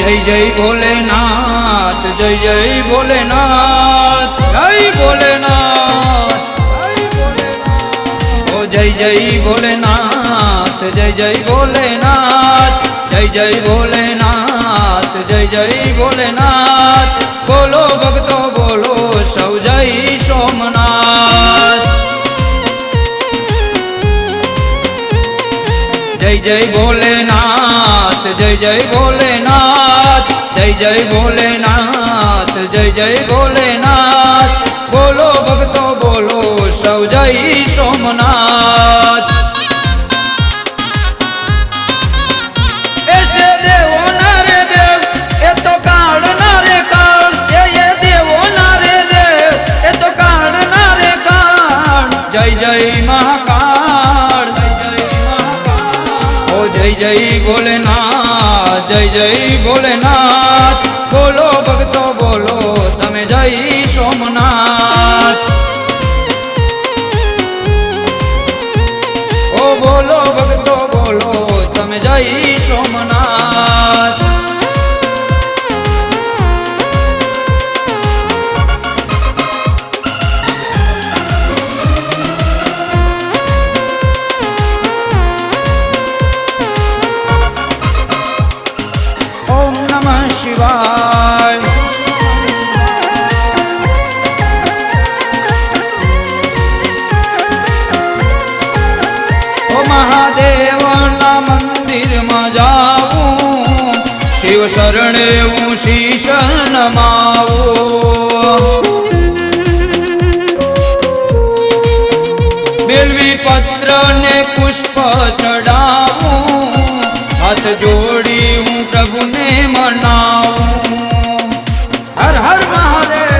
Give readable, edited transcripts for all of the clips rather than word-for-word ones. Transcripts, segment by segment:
जय जय भोलेनाथ, जय जय भोलेनाथ, जय भोलेनाथ, ओ जय जय भोलेनाथ, जय जय भोलेनाथ, जय जय भोलेनाथ, जय जय भोलेनाथ। बोलो भक्तो बोलो सौ जय सोमनाथ। जय जय भोलेनाथ, जय जय भोलेनाथ, जय जय भोलेनाथ, जय जय भोलेनाथ। बोलो भक्तो बोलो सौ जय सोमनाथ। ऐसे देवो ना रे देव, ये तो काल ना रे काल। ये देवो ना रे देव, ये तो काल ना रे काल। जय जय महाकाल, जय जय भोलेनाथ, जय जय भोलेनाथ। बोलो भक्तो बोलो तमे जय सोमनाथ। ओ बोलो भक्तो बोलो तमे जय सोमनाथ। ओम नमः शिवाय। ओ महादेव ना मंदिर में जाऊं, शिव शरणे हूँ शीश नमाऊं। बिल्वी पत्र ने पुष्प चढ़ाऊं, हाथ जोड़ी हूँ प्रभु ने मनाऊं। हर हर महादेव।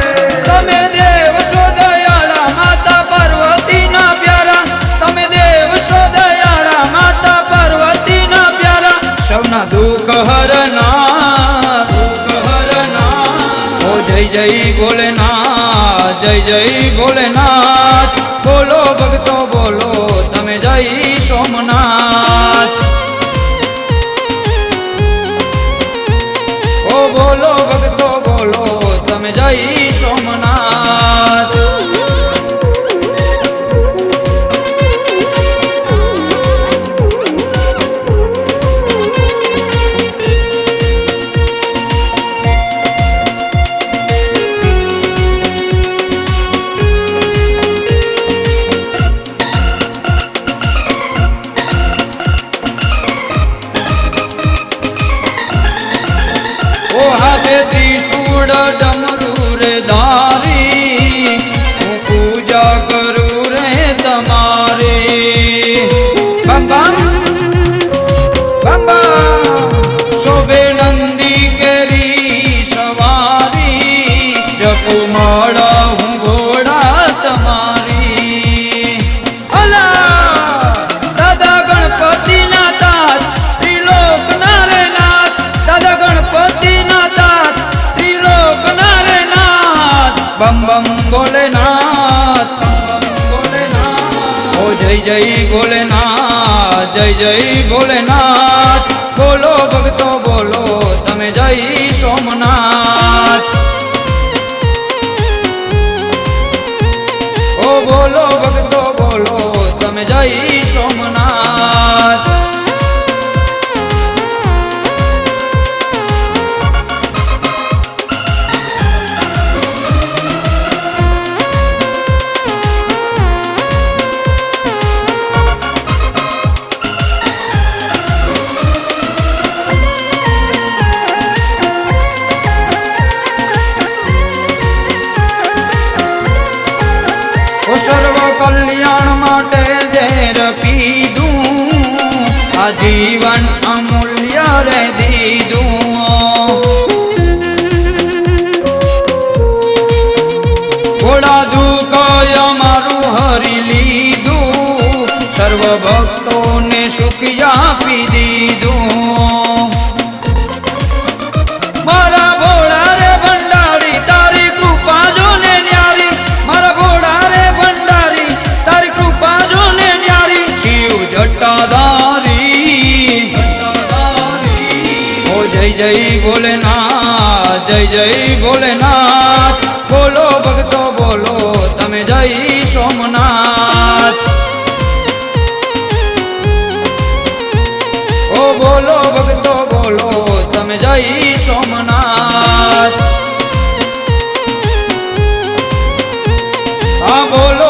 तमे देव सो दयाला माता पार्वती ना प्यारा। तमे देव सो दयाला माता पार्वती ना प्यारा। सौना दुख हरना, दुख हरना। ओ जय जय भोलेनाथ, जय जय भोलेनाथ। बोलो भक्तो बोलो तमे जय सोमनाथ। ओ बोलो भक्तो बोलो तमे जय सोमनाथ। ओ हाथे त्रिशूल डमरू रे धारी, हूँ पूजा करूँ रे तमारी। बम बम बम बम। शोभे नंदी केरी सवारी, जपू माड़ा हूँ घोड़ा तमारी। अला दादा गणपति ना ताज, त्रिलोक ना रे नाथ। दादा गणपति बम बम भोलेनाथ, बम बम भोलेनाथ। ओ जय जय भोलेनाथ, जय जय भोलेनाथ। बोलो भक्तो बोलो तमे जय सोमनाथ। ओ बोलो भक्तो बोलो तमे जय सोमनाथ। सर्व कल्याण माटे ઝેર પીધું, આ જીવન અમૂલ્ય રે દીધું। થોડા દુઃખ અમારું હરી લીધું, સર્વ ભક્તોને સુખ આપી દીધું। મારા ભોળા રે ભંડારી તારી કૃપા જોને ન્યારી। મારા ભોળા રે ભંડારી તારી કૃપા જોને ન્યારી। શિવ જટાધારી, ઓ જય જય ભોલેનાથ, જય જય ભોલેનાથ. બોલો ભક્તો બોલો તમે જય સોમનાથ. ઓ બોલો ભક્તો બોલો તમે જય સોમનાથ. હા બોલો